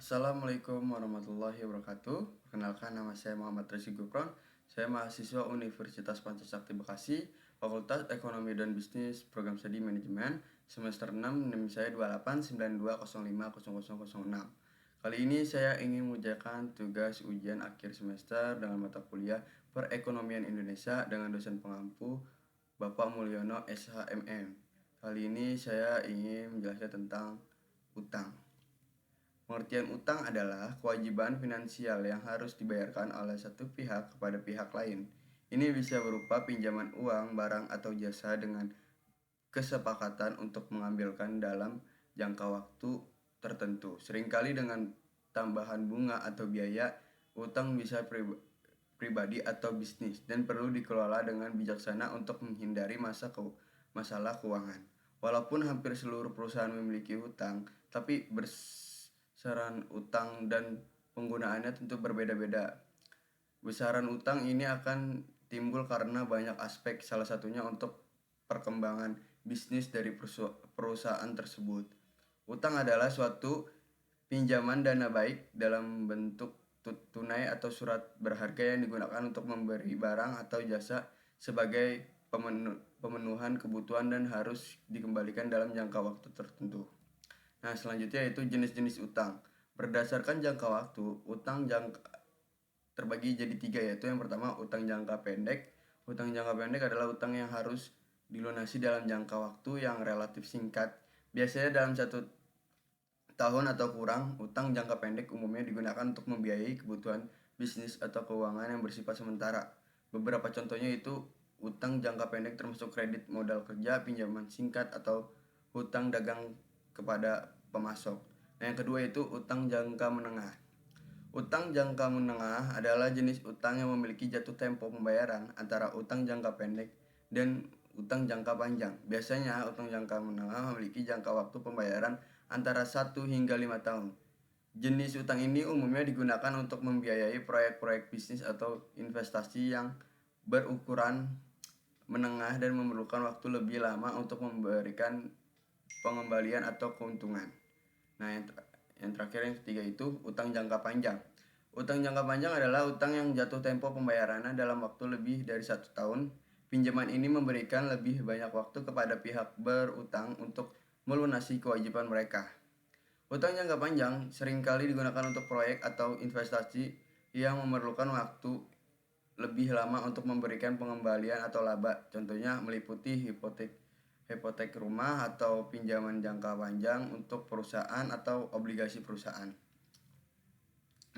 Assalamualaikum warahmatullahi wabarakatuh. Perkenalkan, nama saya Muhammad Resi Gufron. Saya mahasiswa Universitas Pancasakti Bekasi, Fakultas Ekonomi dan Bisnis, Program Studi Manajemen, semester 6, NIM saya 2892050006. Kali ini saya ingin mengerjakan tugas ujian akhir semester dengan mata kuliah Perekonomian Indonesia dengan dosen pengampu Bapak Mulyono SHMM. Kali ini saya ingin menjelaskan tentang utang. Pengertian utang adalah kewajiban finansial yang harus dibayarkan oleh satu pihak kepada pihak lain. Ini bisa berupa pinjaman uang, barang, atau jasa dengan kesepakatan untuk mengambilkan dalam jangka waktu tertentu. Seringkali dengan tambahan bunga atau biaya. Utang bisa pribadi atau bisnis dan perlu dikelola dengan bijaksana untuk menghindari masalah keuangan. Walaupun hampir seluruh perusahaan memiliki hutang, tapi besaran utang dan penggunaannya tentu berbeda-beda. Besaran utang ini akan timbul karena banyak aspek, salah satunya untuk perkembangan bisnis dari perusahaan tersebut. Utang adalah suatu pinjaman dana baik dalam bentuk tunai atau surat berharga yang digunakan untuk memberi barang atau jasa sebagai pemenuhan kebutuhan dan harus dikembalikan dalam jangka waktu tertentu. Nah, selanjutnya yaitu jenis-jenis utang. Berdasarkan jangka waktu, utang terbagi jadi 3, yaitu yang pertama utang jangka pendek. Utang jangka pendek adalah utang yang harus dilunasi dalam jangka waktu yang relatif singkat. Biasanya dalam 1 tahun atau kurang. Utang jangka pendek umumnya digunakan untuk membiayai kebutuhan bisnis atau keuangan yang bersifat sementara. Beberapa contohnya itu utang jangka pendek termasuk kredit modal kerja, pinjaman singkat, atau hutang dagang kepada pemasok. Nah, yang kedua itu utang jangka menengah. Utang jangka menengah adalah jenis utang yang memiliki jatuh tempo pembayaran antara utang jangka pendek dan utang jangka panjang. Biasanya utang jangka menengah memiliki jangka waktu pembayaran antara 1 hingga 5 tahun. Jenis utang ini umumnya digunakan untuk membiayai proyek-proyek bisnis atau investasi yang berukuran menengah dan memerlukan waktu lebih lama untuk memberikan pengembalian atau keuntungan. Nah, yang terakhir, yang ketiga itu utang jangka panjang. Utang jangka panjang adalah utang yang jatuh tempo pembayarannya dalam waktu lebih dari 1 tahun. Pinjaman ini memberikan lebih banyak waktu kepada pihak berutang untuk melunasi kewajiban mereka. Utang jangka panjang seringkali digunakan untuk proyek atau investasi yang memerlukan waktu lebih lama untuk memberikan pengembalian atau laba. Contohnya meliputi hipotek rumah atau pinjaman jangka panjang untuk perusahaan atau obligasi perusahaan.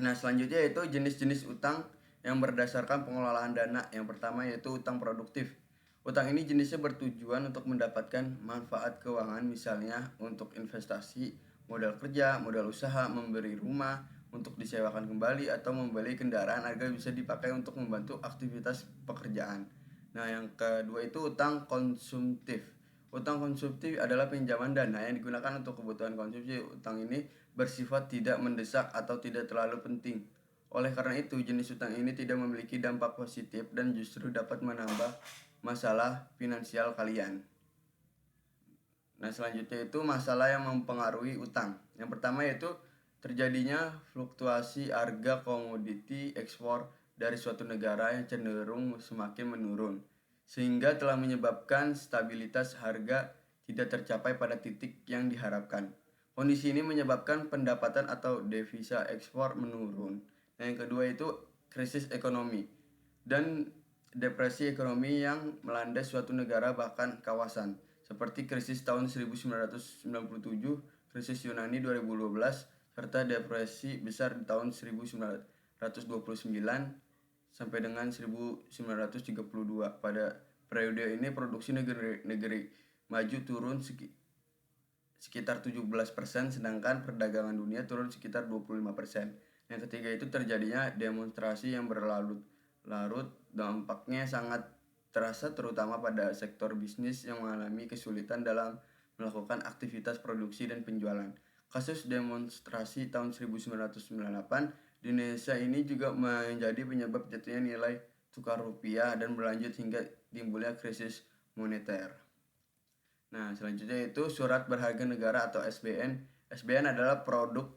Nah, selanjutnya yaitu jenis-jenis utang yang berdasarkan pengelolaan dana. Yang pertama yaitu utang produktif. Utang ini jenisnya bertujuan untuk mendapatkan manfaat keuangan, misalnya untuk investasi, modal kerja, modal usaha, memberi rumah untuk disewakan kembali, atau membeli kendaraan agar bisa dipakai untuk membantu aktivitas pekerjaan. Nah, yang kedua itu utang konsumtif. Utang konsumtif adalah pinjaman dana yang digunakan untuk kebutuhan konsumsi. Utang ini bersifat tidak mendesak atau tidak terlalu penting. Oleh karena itu, jenis utang ini tidak memiliki dampak positif dan justru dapat menambah masalah finansial kalian. Nah, selanjutnya itu masalah yang mempengaruhi utang. Yang pertama yaitu terjadinya fluktuasi harga komoditi ekspor dari suatu negara yang cenderung semakin menurun, sehingga telah menyebabkan stabilitas harga tidak tercapai pada titik yang diharapkan. Kondisi ini menyebabkan pendapatan atau devisa ekspor menurun. Nah, yang kedua itu krisis ekonomi dan depresi ekonomi yang melanda suatu negara bahkan kawasan, seperti krisis tahun 1997, krisis Yunani 2012, serta depresi besar di tahun 1929 sampai dengan 1932. Pada periode ini produksi negeri maju turun sekitar 17%, sedangkan perdagangan dunia turun sekitar 25%. Yang ketiga itu terjadinya demonstrasi yang berlarut-larut. Dampaknya sangat terasa terutama pada sektor bisnis yang mengalami kesulitan dalam melakukan aktivitas produksi dan penjualan. Kasus demonstrasi tahun 1998 di Indonesia ini juga menjadi penyebab jatuhnya nilai tukar rupiah dan berlanjut hingga timbulnya krisis moneter. Nah, selanjutnya itu surat berharga negara atau SBN. SBN adalah produk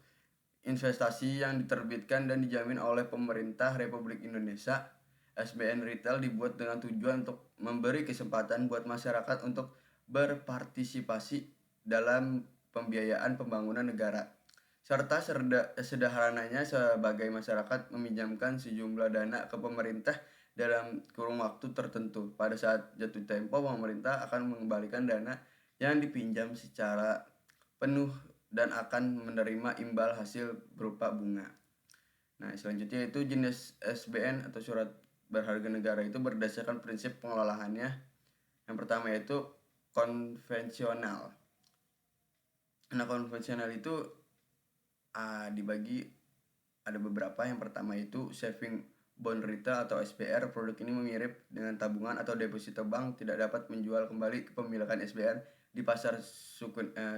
investasi yang diterbitkan dan dijamin oleh pemerintah Republik Indonesia. SBN Retail dibuat dengan tujuan untuk memberi kesempatan buat masyarakat untuk berpartisipasi dalam pembiayaan pembangunan negara, serta sederhananya sebagai masyarakat meminjamkan sejumlah dana ke pemerintah dalam kurun waktu tertentu. Pada saat jatuh tempo, pemerintah akan mengembalikan dana yang dipinjam secara penuh dan akan menerima imbal hasil berupa bunga. Nah, selanjutnya itu jenis SBN atau surat berharga negara itu berdasarkan prinsip pengelolaannya. Yang pertama yaitu konvensional. Nah, konvensional itu dibagi ada beberapa. Yang pertama itu saving bond retail atau SBR. Produk ini mirip dengan tabungan atau deposito bank, tidak dapat menjual kembali kepemilikan SBR di pasar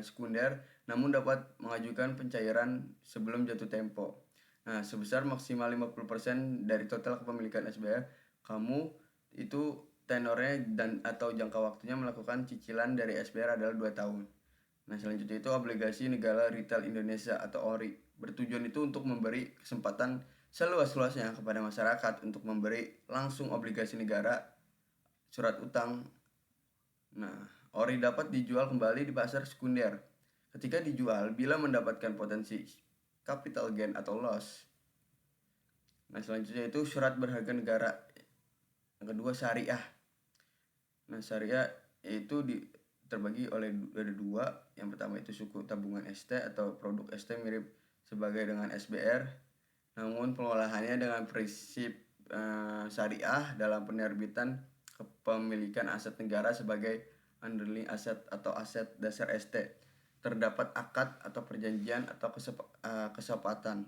sekunder, namun dapat mengajukan pencairan sebelum jatuh tempo. Nah, sebesar maksimal 50% dari total kepemilikan SBR. Kamu itu tenornya dan atau jangka waktunya melakukan cicilan dari SBR adalah 2 tahun. Nah, selanjutnya itu obligasi negara retail Indonesia atau ORI. Bertujuan itu untuk memberi kesempatan seluas-luasnya kepada masyarakat untuk memberi langsung obligasi negara, surat utang. Nah, ORI dapat dijual kembali di pasar sekunder. Ketika dijual, bila mendapatkan potensi capital gain atau loss. Nah, selanjutnya itu surat berharga negara. Yang kedua syariah. Nah, syariah itu terbagi oleh ada dua. Yang pertama itu suku tabungan ST atau produk ST mirip sebagai dengan SBR, namun pengolahannya dengan prinsip syariah dalam penerbitan kepemilikan aset negara sebagai underlying aset atau aset dasar ST. Terdapat akad atau perjanjian atau kesepakatan.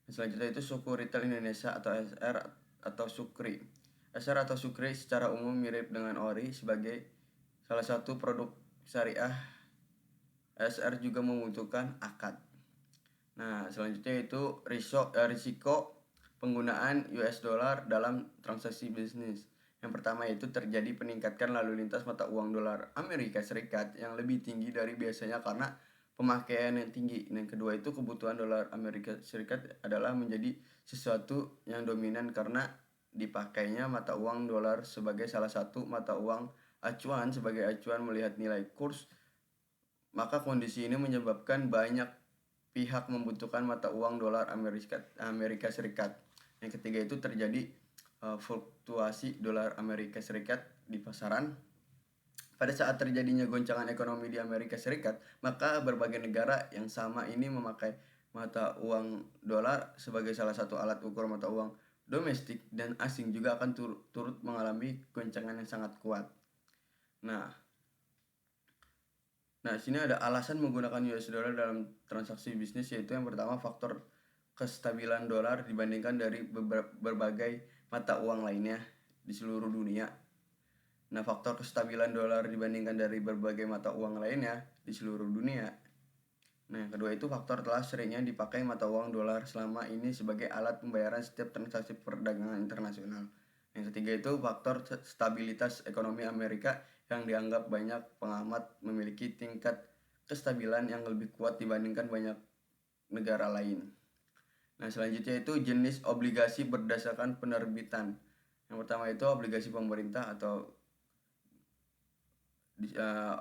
Selanjutnya itu suku retail Indonesia atau SR atau Sukri. SR atau Sukri secara umum mirip dengan ORI sebagai salah satu produk syariah. SR juga membutuhkan akad. Nah, selanjutnya itu risiko penggunaan US dollar dalam transaksi bisnis. Yang pertama itu terjadi peningkatan lalu lintas mata uang dolar Amerika Serikat yang lebih tinggi dari biasanya karena pemakaian yang tinggi. Dan kedua itu kebutuhan dolar Amerika Serikat adalah menjadi sesuatu yang dominan karena dipakainya mata uang dolar sebagai salah satu mata uang acuan sebagai acuan melihat nilai kurs. Maka kondisi ini menyebabkan banyak pihak membutuhkan mata uang dolar Amerika Serikat. Yang ketiga itu terjadi fluktuasi dolar Amerika Serikat di pasaran. Pada saat terjadinya goncangan ekonomi di Amerika Serikat, maka berbagai negara yang sama ini memakai mata uang dolar sebagai salah satu alat ukur mata uang domestik dan asing juga akan turut mengalami goncangan yang sangat kuat. Nah, sini ada alasan menggunakan US dollar dalam transaksi bisnis, yaitu yang pertama faktor kestabilan dolar dibandingkan dari berbagai mata uang lainnya di seluruh dunia. Nah, faktor kestabilan dolar dibandingkan dari berbagai mata uang lainnya di seluruh dunia. Nah, yang kedua itu faktor telah seringnya dipakai mata uang dolar selama ini sebagai alat pembayaran setiap transaksi perdagangan internasional. Yang ketiga itu faktor stabilitas ekonomi Amerika yang dianggap banyak pengamat memiliki tingkat kestabilan yang lebih kuat dibandingkan banyak negara lain. Nah, selanjutnya itu jenis obligasi berdasarkan penerbitan. Yang pertama itu obligasi pemerintah atau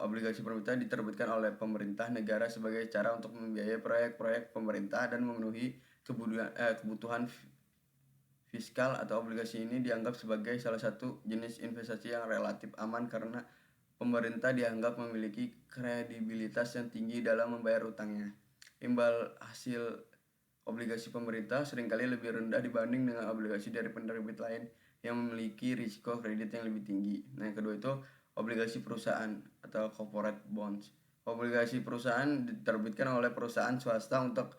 obligasi pemerintah diterbitkan oleh pemerintah negara sebagai cara untuk membiayai proyek-proyek pemerintah dan memenuhi kebutuhan fiskal. Atau obligasi ini dianggap sebagai salah satu jenis investasi yang relatif aman karena pemerintah dianggap memiliki kredibilitas yang tinggi dalam membayar utangnya. Imbal hasil obligasi pemerintah seringkali lebih rendah dibanding dengan obligasi dari penerbit lain yang memiliki risiko kredit yang lebih tinggi. Nah, yang kedua itu obligasi perusahaan atau corporate bonds. Obligasi perusahaan diterbitkan oleh perusahaan swasta untuk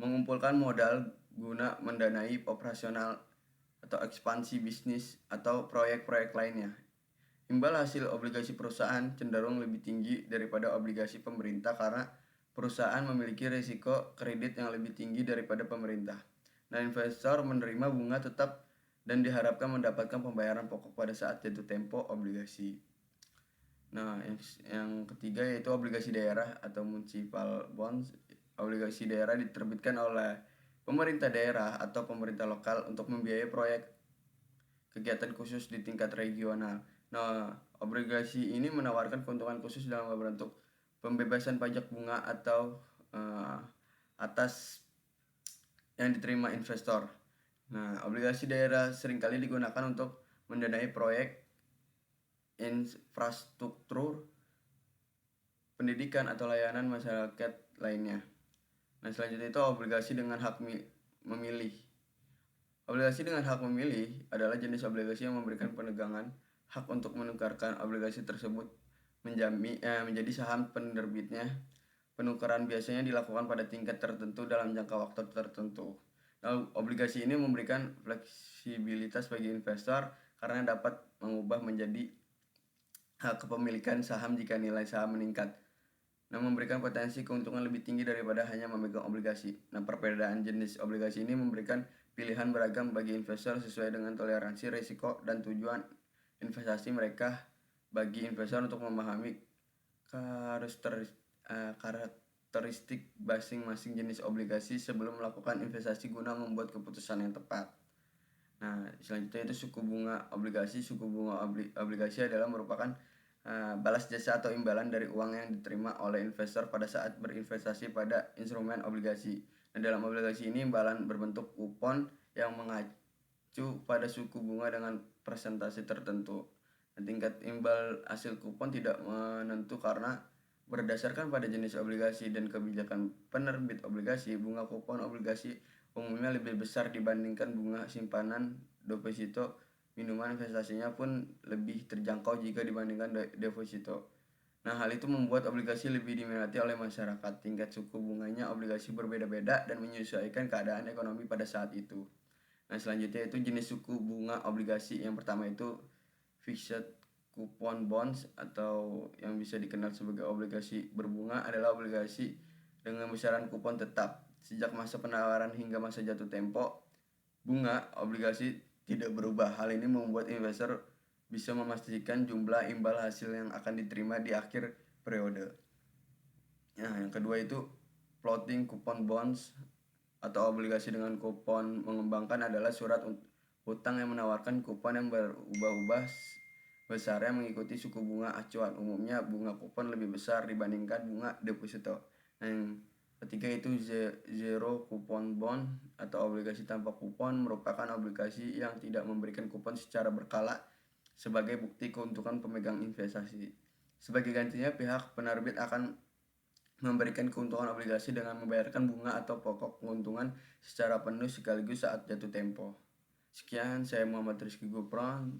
mengumpulkan modal guna mendanai operasional atau ekspansi bisnis atau proyek-proyek lainnya. Imbal hasil obligasi perusahaan cenderung lebih tinggi daripada obligasi pemerintah karena perusahaan memiliki risiko kredit yang lebih tinggi daripada pemerintah. Nah, investor menerima bunga tetap dan diharapkan mendapatkan pembayaran pokok pada saat jatuh tempo obligasi. Nah, yang ketiga yaitu obligasi daerah atau municipal bonds. obligasi daerah diterbitkan oleh pemerintah daerah atau pemerintah lokal untuk membiayai proyek kegiatan khusus di tingkat regional. Nah, obligasi ini menawarkan keuntungan khusus dalam bentuk pembebasan pajak bunga atau eh, atas yang diterima investor. Nah, obligasi daerah seringkali digunakan untuk mendanai proyek infrastruktur, pendidikan atau layanan masyarakat lainnya. Nah, selanjutnya itu obligasi dengan hak memilih. Obligasi dengan hak memilih adalah jenis obligasi yang memberikan penegangan hak untuk menukarkan obligasi tersebut menjadi saham penerbitnya. Penukaran biasanya dilakukan pada tingkat tertentu dalam jangka waktu tertentu. Nah, obligasi ini memberikan fleksibilitas bagi investor karena dapat mengubah menjadi hak kepemilikan saham jika nilai saham meningkat. Nah, memberikan potensi keuntungan lebih tinggi daripada hanya memegang obligasi. Nah, perbedaan jenis obligasi ini memberikan pilihan beragam bagi investor sesuai dengan toleransi risiko dan tujuan investasi mereka. Bagi investor untuk memahami karakteristik masing-masing jenis obligasi sebelum melakukan investasi guna membuat keputusan yang tepat. Nah, selanjutnya itu suku bunga obligasi. Suku bunga obligasi adalah merupakan balas jasa atau imbalan dari uang yang diterima oleh investor pada saat berinvestasi pada instrumen obligasi. Nah, dalam obligasi ini imbalan berbentuk kupon yang mengacu pada suku bunga dengan persentase tertentu. Nah, tingkat imbal hasil kupon tidak menentu karena berdasarkan pada jenis obligasi dan kebijakan penerbit obligasi. Bunga kupon obligasi umumnya lebih besar dibandingkan bunga simpanan deposito. Minuman investasinya pun lebih terjangkau jika dibandingkan deposito. Nah, hal itu membuat obligasi lebih diminati oleh masyarakat. Tingkat suku bunganya obligasi berbeda-beda dan menyesuaikan keadaan ekonomi pada saat itu. Nah, selanjutnya itu jenis suku bunga obligasi. Yang pertama itu fixed coupon bonds atau yang bisa dikenal sebagai obligasi berbunga adalah obligasi dengan besaran kupon tetap. Sejak masa penawaran hingga masa jatuh tempo, bunga obligasi tidak berubah. Hal ini membuat investor bisa memastikan jumlah imbal hasil yang akan diterima di akhir periode. Nah, yang kedua itu floating coupon bonds atau obligasi dengan kupon mengembangkan adalah surat utang yang menawarkan kupon yang berubah-ubah besarnya mengikuti suku bunga acuan. Umumnya bunga kupon lebih besar dibandingkan bunga deposito. Nah, yang ketiga itu zero coupon bond atau obligasi tanpa kupon merupakan obligasi yang tidak memberikan kupon secara berkala sebagai bukti keuntungan pemegang investasi. Sebagai gantinya, pihak penerbit akan memberikan keuntungan obligasi dengan membayarkan bunga atau pokok keuntungan secara penuh sekaligus saat jatuh tempo. Sekian, saya Muhammad Rizky Gupron.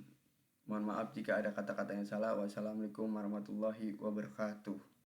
Mohon maaf jika ada kata-kata yang salah. Wassalamualaikum warahmatullahi wabarakatuh.